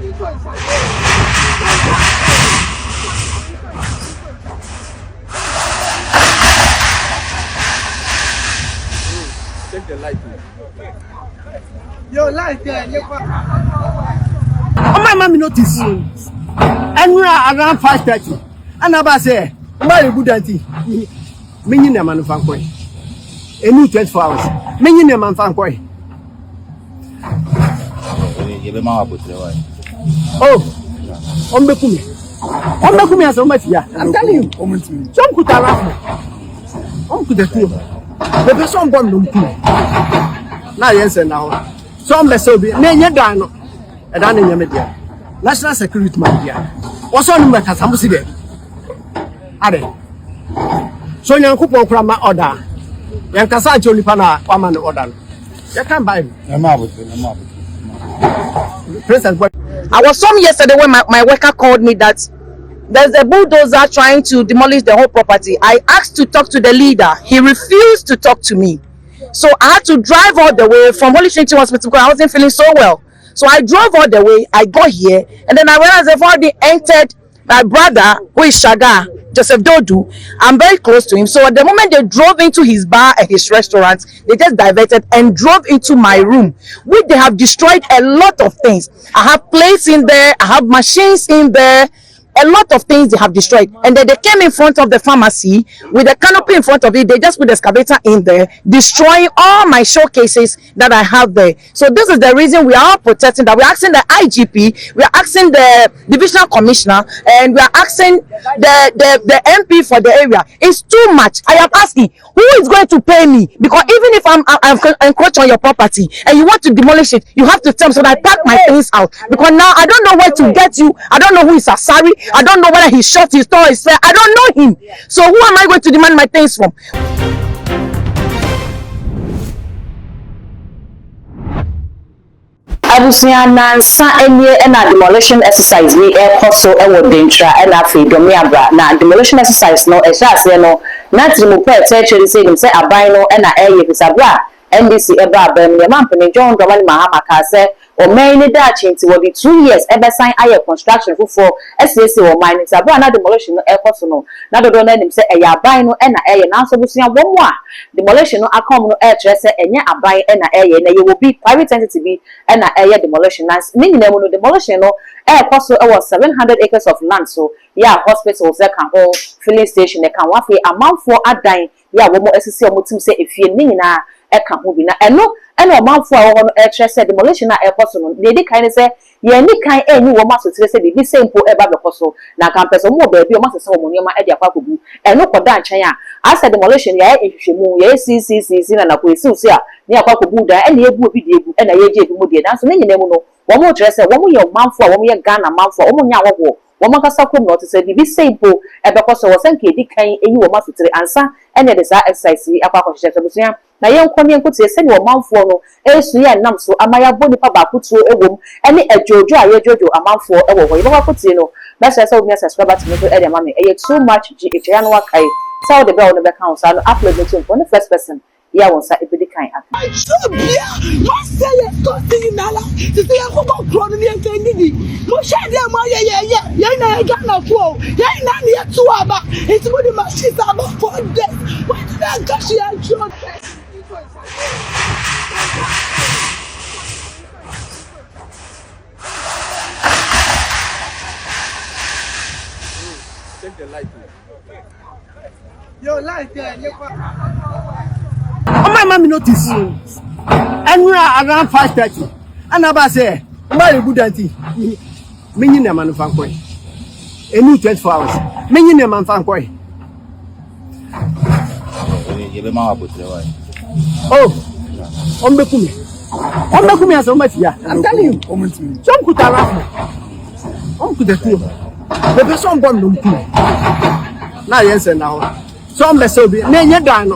Take the light. Your light there. Oh, my mommy notice. And we are around 5:30. And I say, very good auntie. Meaning a man of Fancoy. A new 24 hours. Meaning a man Fancoy. Oh, on Bekumi. On Bekumi as so much. Yeah, I'm telling you. Some could have on to the two. The person born no two. Now, yes, and now. Some may so be. Nay, you done. A done in your media. National security, my dear. What's on the Casamu City? Are they? So, young couple from my order. Young Casacho Lipana, woman order. You can't buy me. I'm out with I was some yesterday when my worker called me that there's a bulldozer trying to demolish the whole property. I asked to talk to the leader. He refused to talk to me. So I had to drive all the way from Holy Trinity Hospital because I wasn't feeling so well. So I drove all the way. I got here. And then I realized I've already entered my brother, who is Shaga, Joseph Dodu. I'm very close to him. So at the moment they drove into his bar and his restaurant, they just diverted and drove into my room, which they have destroyed a lot of things. I have plates in there. I have machines in there. A lot of things they have destroyed. And then they came in front of the pharmacy with a canopy in front of it. They just put the excavator in there, destroying all my showcases that I have there. So this is the reason we are protesting that. We're asking the IGP, we're asking the divisional commissioner, and we're asking the MP for the area. It's too much. I am asking, who is going to pay me? Because even if I'm encroaching on your property and you want to demolish it, you have to tell me so that I pack my things out. Because now I don't know where to get you. I don't know who is Asari. I don't know whether he shot his store, his fair. I don't know him. So who am I going to demand my things from? Abusia nansa enye na demolition exercise ni ekoso ewo Denkyira na afi Dormeabra na demolition exercise no e sha ase no na trimu pe church say nim say aban no na eye fisabra NDC eba abam ne mampene John Dramani Mahama ka say o main ni da chinti wo di 2 years ebe sign aye construction for SSC o mine fisabra na demolition no ekoso no na dodo na nim say e ya aban no na eye na so busia wo mu a demolition no akom no e kire say enye aban na eye na ye wo bi private entity bi na eye demolition na ni nyina mu no demolition no ekoso e was 700 acres of land. So yeah, hospitals that can hold filling station they can wafe amount for adan yeah wo mo SSC o mo tim say efie ni nyina e kan ho bi na eno amount for wo no e kire say demolition na ekoso no dey kind say ye ni kan enyi wo ma so tire say bi say mpo e ba bekoso na kan person mo ba bi o ma se wo mo nioma e de akwakobu eno koda nchen a asa demolition ya ehwehwemu ya CCC na ko esi usi a ni akwakobu da e na ebu obi de ebu e na ye je ebu mo de dan so ni nyina mu no wo mo kire say wo mo ye manfo a wo mo ye Ghana manfo wo mo nya wo woman kasa kom no to say bibi simple e be koso wo sanke di kan eyi wo masotire ansa ene de sa exercise akwa kwahye so busia na ye nkomi enkotie se ni wo manfo no esu ye nam so amaya bo nipa ba kutuo ewom ene ajojo aye jojo amanfo ewo ho ye ba kwakotie no be say so me subscribe to me e de mama e too much gh ya no wakai so the bell no be count so upload it for the first person yeah once I be kind of I should be myself costing nala to say I go crown ni enkendi mo shade am yeah na Ghana for yeah na near to aba it's what the machines are for this what that cash ya john Take the light. your light there. Oh, my mommy notice. And we are around 5:30. And I say, very good auntie. Meaning a man of Fancoy. A new 24 hours. Meaning a man Fancoy. Oh, on Bekumi. On Bekumi as so much. Yeah, I'm telling you. Some could have on to the two. The person born no two. Now, yes, and now. Some may so be. Nay, you done.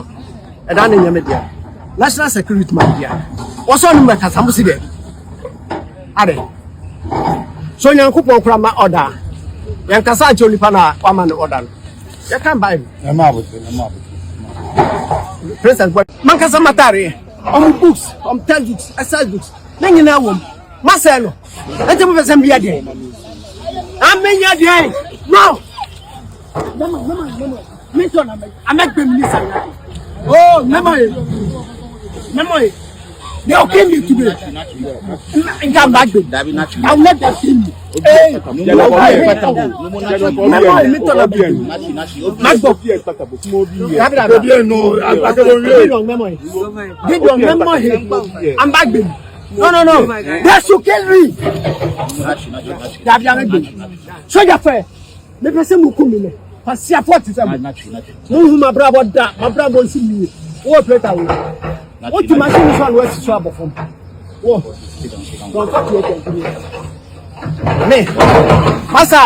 A done in your media. National security, my dear. What's on the Casamu City? Are they? So, young couple from my order. Young Casacho Lipana, woman order. You can't buy me. I'm out with President, but Mancasa Matari, on books, on textbooks, exercise books. Then you know, Marcelo, and the movers and be again. I'm again. No. I'm not going to oh, memory. They will kill me today. Come back. I'll let them kill me. Hey, I'm back. No. They should kill me. So your fair. The person who come in. Pass your 47. My brother, my brother see me. What better? What you machine is one worth trouble from? Oh, don't talk to me. Me, Massa.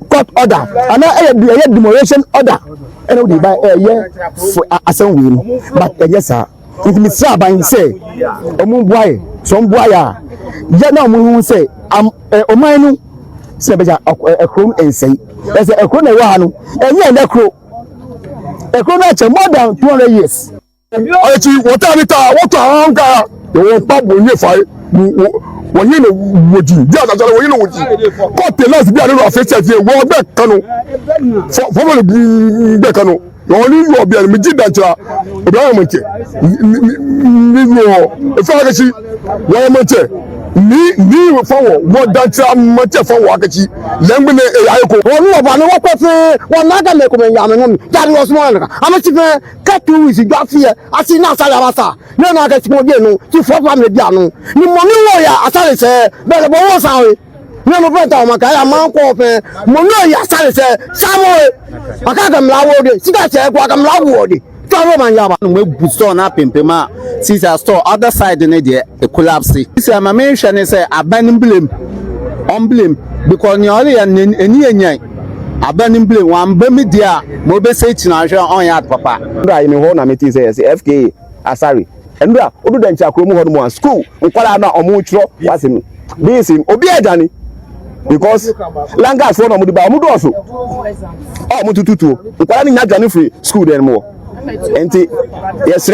Court order and I demolition order and we buy for assembly but yes sir it me say by say boy some boy ya na mu say oman no say be a chrome and say there's a chrome na wa no enye na chrome a chrome na more than 200 years ochi water anka the pub we fire when you know what you do, when you know what you got the last day of officers here, war back canoe for the canoe. Only you are being midget that if I see why me forward what that much for Wakachi, Lemon Ayako, one other Yaman, that was one. How much cut to is got here? I see now Salavasa. No, I get more to 400 Yano. You money lawyer, as I say, better was out. No better, Macaya, Mount Coffin, Monoya, Samuel. I got them loud, see that what I'm loud. We boost up in Pema, since I store other side in the collapse. This is my mention is a abandoned blame on blame because you only any abandoned blame one media mobile station on yard papa. In the whole Amidst says FK Asari and Denkyira school. We call out on mutual was him. This him Obiadani because Langas for Mudubamudoso. Oh, Mututu. We call him free school anymore. Enti yes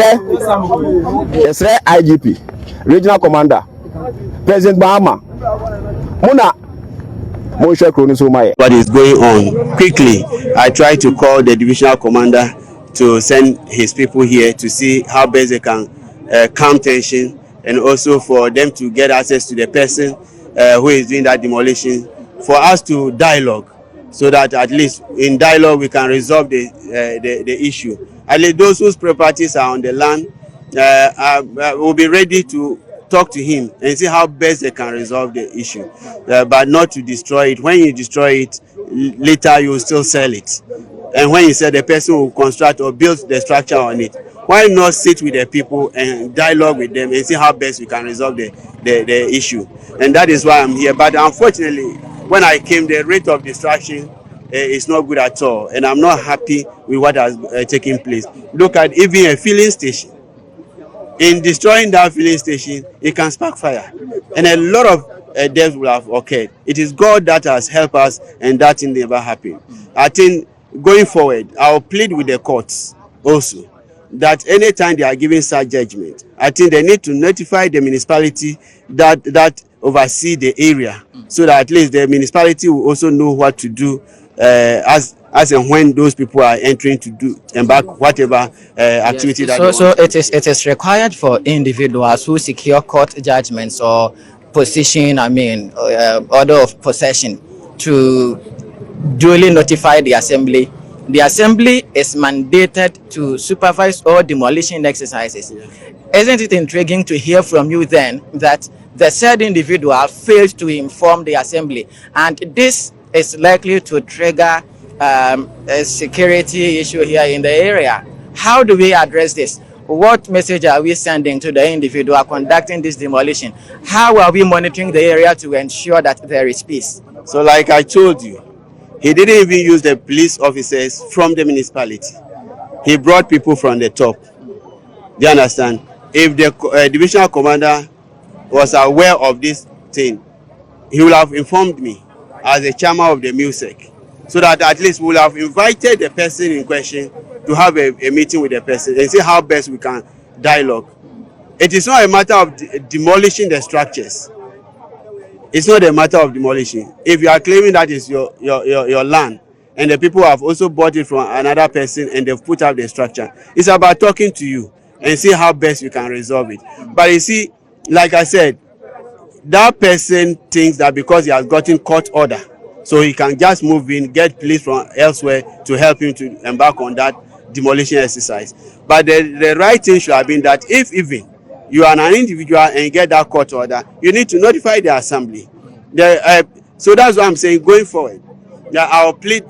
IGP regional commander President Bahama Muna what is going on quickly. I try to call the divisional commander to send his people here to see how best they can calm tension and also for them to get access to the person who is doing that demolition for us to dialogue so that at least in dialogue we can resolve the issue. At least those whose properties are on the land will be ready to talk to him and see how best they can resolve the issue, but not to destroy it. When you destroy it, later you will still sell it. And when you sell, the person will construct or build the structure on it. Why not sit with the people and dialogue with them and see how best we can resolve the issue? And that is why I'm here. But unfortunately, when I came, the rate of destruction is not good at all, and I'm not happy with what has taken place. Look at even a filling station. In destroying that filling station, it can spark fire, and a lot of deaths will have occurred. It is God that has helped us, and that thing never happened. I think going forward, I'll plead with the courts also that anytime they are giving such judgment, I think they need to notify the municipality that oversee the area, so that at least the municipality will also know what to do as and when those people are entering to embark whatever activity that they want. It is required for individuals who secure court judgments or possession, order of possession, to duly notify the assembly. The assembly is mandated to supervise all demolition exercises. Isn't it intriguing to hear from you then that the said individual failed to inform the assembly, and this is likely to trigger a security issue here in the area. How do we address this? What message are we sending to the individual conducting this demolition? How are we monitoring the area to ensure that there is peace? So like I told you, he didn't even use the police officers from the municipality. He brought people from the top. Do you understand? If the divisional commander was aware of this thing, he would have informed me as the chairman of the MUSEC, so that at least we would have invited the person in question to have a meeting with the person and see how best we can dialogue. It is not a matter of demolishing the structures. It's not a matter of demolition. If you are claiming that is your land, and the people have also bought it from another person and they've put up the structure, it's about talking to you and see how best you can resolve it. But you see, like I said, that person thinks that because he has gotten court order, so he can just move in, get police from elsewhere to help him to embark on that demolition exercise. But the right thing should have been that if even you are an individual and get that court order, you need to notify the assembly. So that's what I'm saying going forward. I'll plead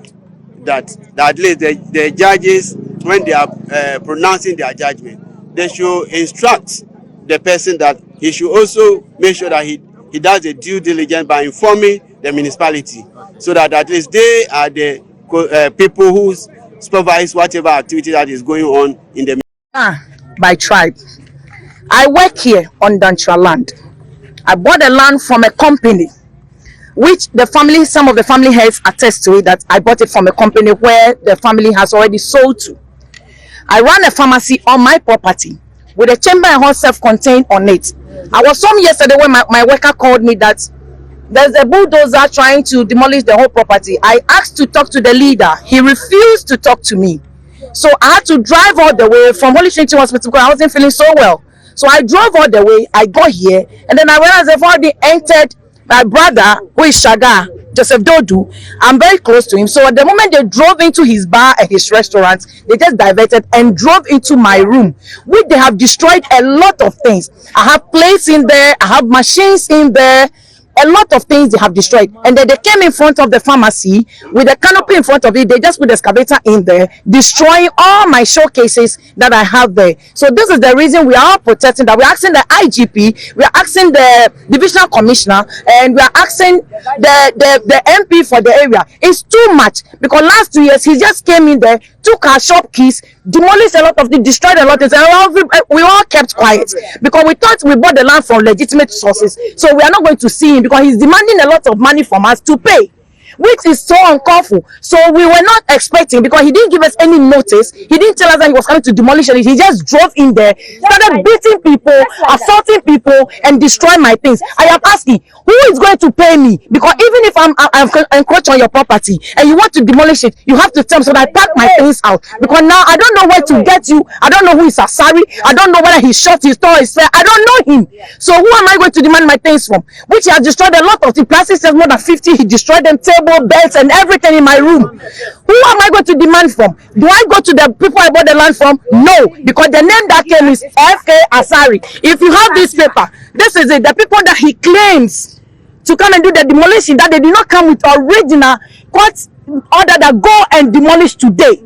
that at least the judges, when they are pronouncing their judgment, they should instruct the person that he should also make sure that he does the due diligence by informing the municipality, so that at least they are the people who supervise whatever activity that is going on in the by tribe. I work here on Denkyira land. I bought the land from a company, which the family, some of the family heads attest to it, that I bought it from a company where the family has already sold to. I run a pharmacy on my property with a chamber and hall self-contained on it. I was home yesterday when my worker called me that there's a bulldozer trying to demolish the whole property. I asked to talk to the leader. He refused to talk to me. So I had to drive all the way from Holy Trinity Hospital because I wasn't feeling so well. So I drove all the way. I got here, and then I realized I've already entered my brother, who is Shaga, Joseph Dodu. I'm very close to him. So at the moment they drove into his bar and his restaurant, they just diverted and drove into my room, which they have destroyed a lot of things. I have plates in there, I have machines in there, a lot of things they have destroyed. And then they came in front of the pharmacy with a canopy in front of it. They just put the excavator in there, destroying all my showcases that I have there. So this is the reason we are protecting that. We're asking the IGP, we are asking the divisional commissioner, and we are asking the MP for the area. It's too much, because last 2 years he just came in there, took our shop keys, demolished a lot of things, destroyed a lot of things, and we all kept quiet because we thought we bought the land from legitimate sources. So we are not going to see him because he's demanding a lot of money from us to pay, which is so uncalled for. So we were not expecting, because he didn't give us any notice. He didn't tell us that he was coming to demolish it. He just drove in there, started beating people, assaulting people, and destroying my things. I am asking, who is going to pay me? Because even if I'm encroaching on your property and you want to demolish it, you have to tell me so that I pack my things out. Because now I don't know where to get you. I don't know who is Asari. I don't know whether he shot his store, his fair. I don't know him. So who am I going to demand my things from? Which he has destroyed a lot of the plastic says more than 50. He destroyed them, table, belts, and everything in my room. Who am I going to demand from? Do I go to the people I bought the land from? No, because the name that came is FK Asari. If you have this paper, this is it. The people that he claims to come and do the demolition, that they did not come with original court order that go and demolish today,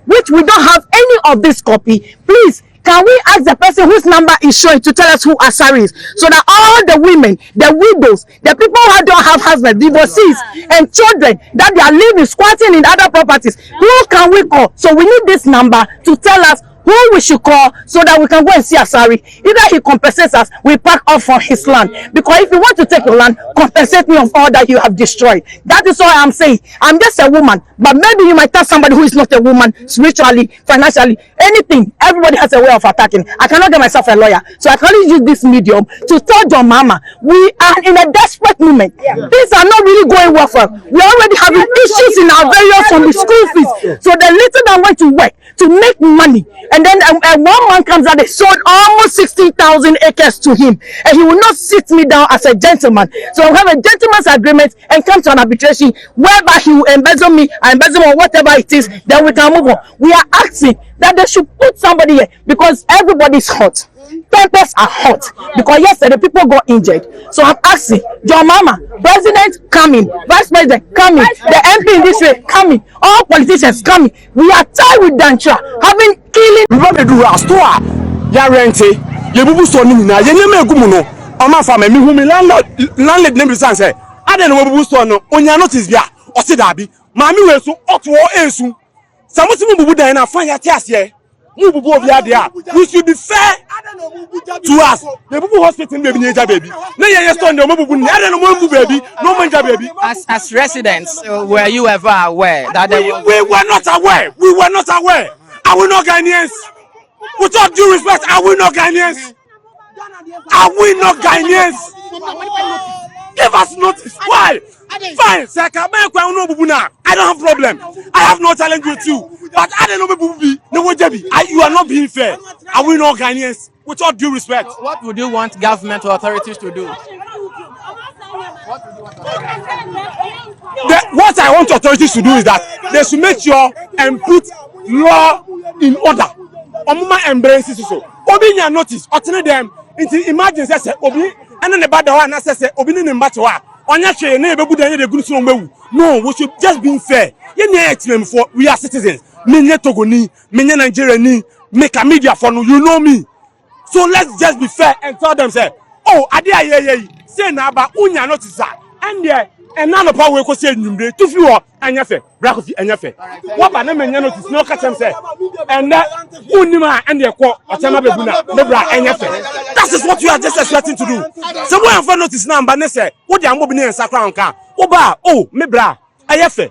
which we don't have any of this copy. Please, can we ask the person whose number is showing to tell us who Asari is, so that all the women, the widows, the people who don't have husbands, divorcees, and children that they are living, squatting in other properties, who can we call? So we need this number to tell us who we should call, so that we can go and see Asari. Either he compensates us, we pack off from his land. Because if you want to take your land, compensate me of all that you have destroyed. That is all I'm saying. I'm just a woman, but maybe you might tell somebody who is not a woman, spiritually, financially, anything. Everybody has a way of attacking. I cannot get myself a lawyer, so I can only use this medium to tell your mama we are in a desperate moment. Things are not really going well for us. We're already having issues in our various from the school fees. So the little that went to work to make money, and then one man comes out, they sold almost 16,000 acres to him, and he will not sit me down as a gentleman. So we have a gentleman's agreement and come to an arbitration whereby he will embezzle me, I embezzle or whatever it is, then we can move on. We are asking that they should put somebody here, because everybody is hot. tempers are hot because yesterday people got injured. So I'm asking, John Mama, President coming, Vice President coming, the MP in this way coming, all politicians coming. We are tired with Denkyira having killing. We want to do a store. Ya rente. You bubu store ni na. You name egu mu no. Oma fa me hu me landlord name say say. Ade no bubu store no. Onya notice bia. O se dabi. Maami we so oto ensu. Samusi mu bubu dan na fa ya te ase. Mu bubu obi ade a. We should be fair to us. The bubu hospital baby neja baby. Na ye store no bubu ni. Ade no bubu baby. No manja baby. As residents, were you ever aware that there was... We were not aware. We were not aware. Are we not Ghanaians? With all due respect, are we not Ghanaians? Are we not Ghanaians? Give us notice. Why? Fine. I don't have problem. I have no challenge with you. But I don't know. You are not being fair. Are we not Ghanaians? With all due respect. What would you want government or authorities to do? What I want authorities to do is that they should make sure and put law in order. Omuma embraces so. Obi nya notice. Otene them into emergency say obi and then the bad one say obi ni mbato wa. Onya hwe na ebebu dan de gunu so mbewu. No, we should just be fair. Ye nya etimem for we are citizens. Me nya Togoni, me nya Nigerian, make a media for no, you know me. So let's just be fair and tell them say, oh, ade aye say na ba unya notice and there and none of our we ko say nyumre to fi wo anya fe bra ko fi anya fe what ba na me nya notice no catch them say and that unima and there ko otema bebu na me bra anya fe. That is what you are just expecting to do. So when for notice number na say wo dia mo bi na nsakra nka wo ba oh me bra anya fe.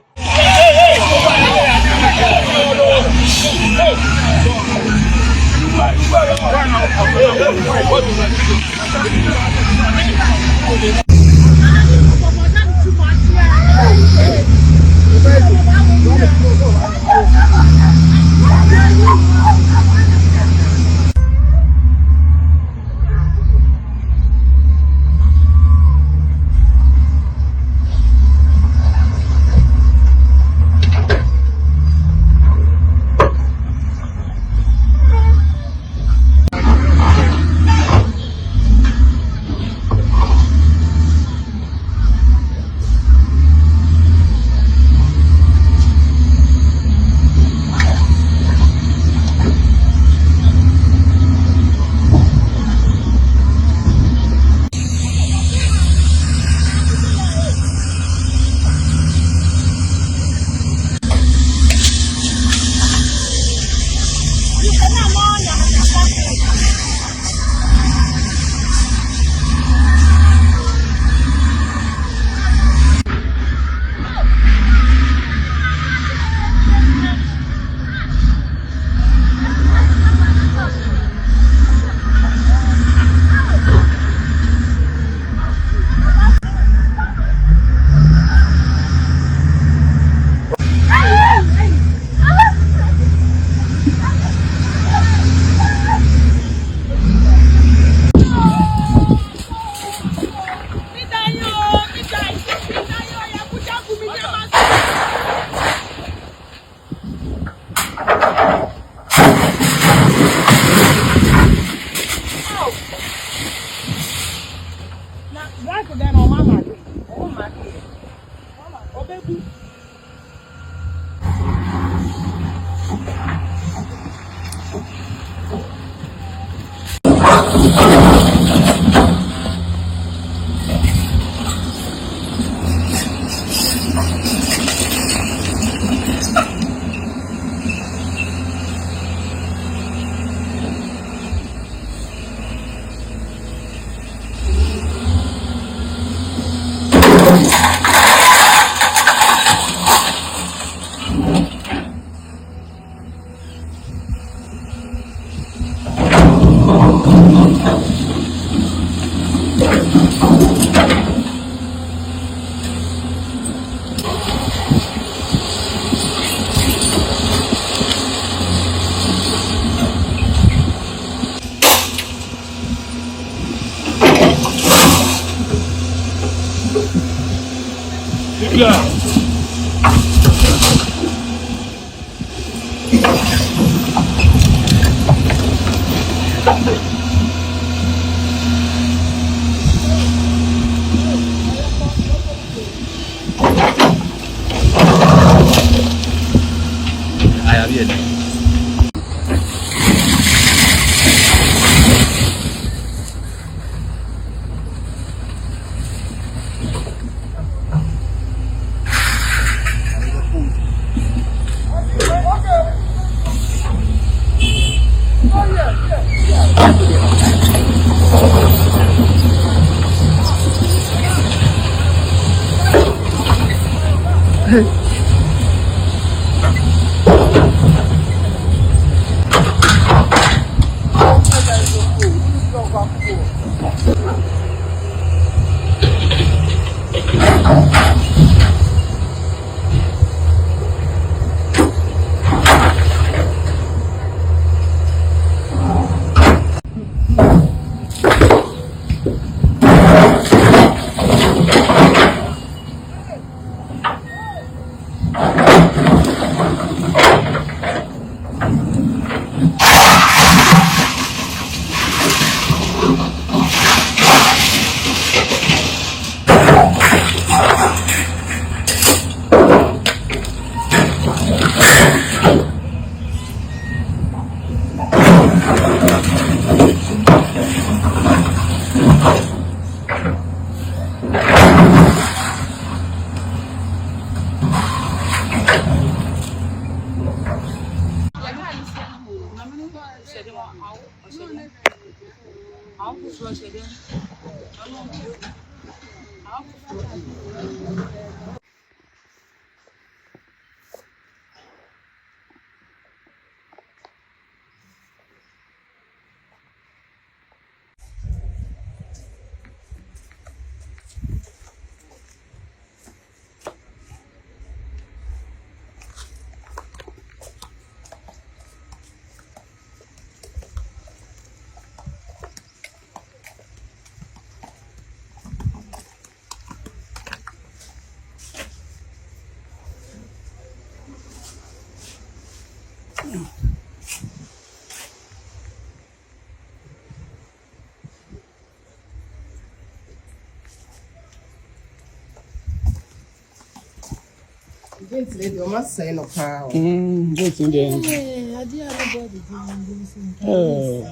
Gate lady, you must say no power. Gate in there. I did everybody doing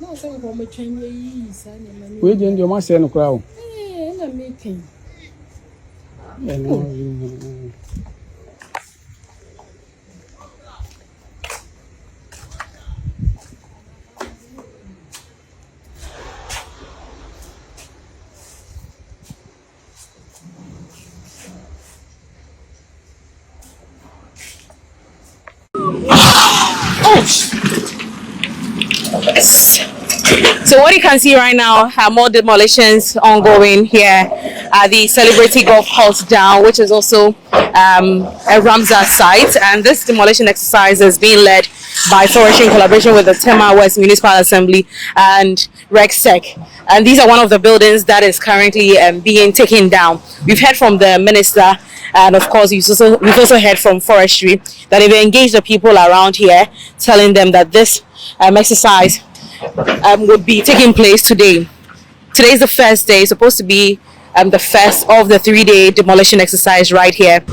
no, some of my Chinese. We didn't, you must say no crowd. I'm making. So what you can see right now are more demolitions ongoing here at the Celebrity Golf Course down, which is also a Ramsar site. And this demolition exercise is being led by Forestry in collaboration with the Tema West Municipal Assembly and RegSec. And these are one of the buildings that is currently being taken down. We've heard from the minister, and of course we've also heard from Forestry that they've engaged the people around here, telling them that this exercise would be taking place today. Today is the first day, supposed to be the first of the 3-day demolition exercise right here.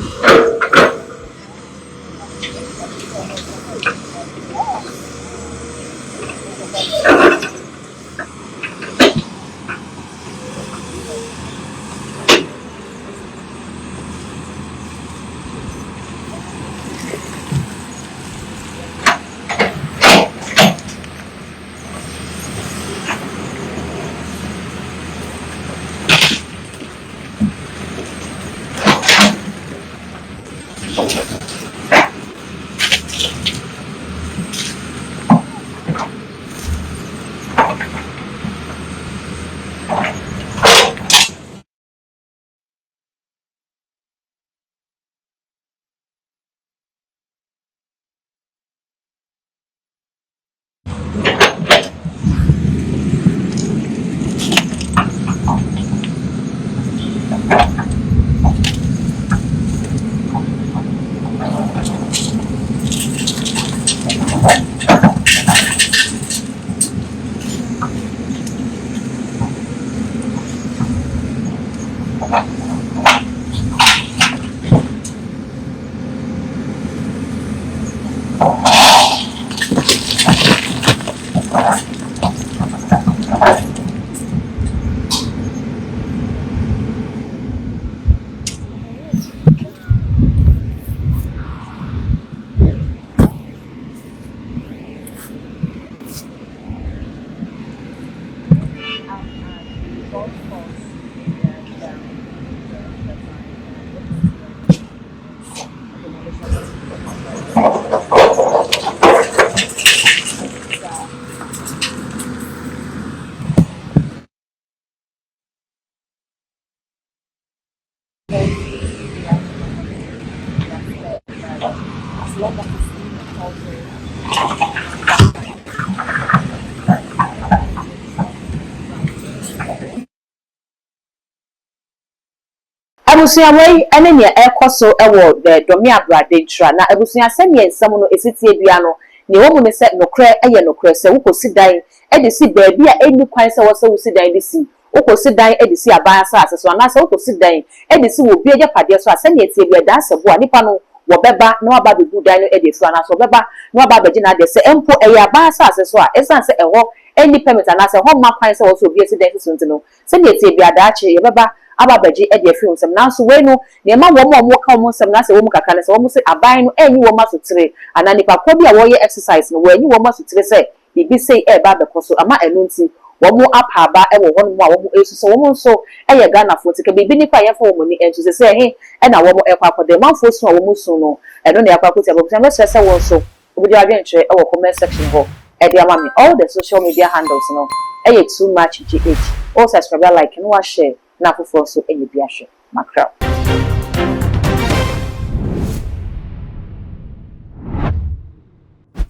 one that is in the culture. Abusia wei ene ne ekoso ewo the Dormeabra Denkyira na abusia se ne ensam no esitie bia no ne wo mu ne se nokre eye nokre se wukosi dan e de si baabi a eni kwan se wo se wusi dan de si wukosi dan e de si aban asase so na se wukosi dan e de si wo bi eje pade so ase ne etie bia da asebo a nipa no wo beba na waba bebu dan no e de fura na so beba na waba beji na de se empo eye aban asase so a esan se eho eni permit na se ho ma kwan se wo so bi esi dan so ntino se ne etie bia da ache ye beba ababaji e de film sem nanso we no ne ma wo mo ka mo sem na se wo mu kakra ne se wo mu se aban no enyi wo masotire ana nipa ko bi a wo ye exercise no wo enyi wo masotire se bibi sei e ba be koso ama enu nti wo mu apa ba e wo hono mu a wo mu esu so wo mu nso e ye Ghana fo ti ke bibi nipa ye fo wo mu ni entu se he e na wo mu e kwa de manfo so wo mu so no e no ne akwa ko ti abo se me se wo so obi dia adwentre e wo comment section ho e dia ma me all the social media handles no e ye too much gh all subscribe like no share na for so enye biahwe makra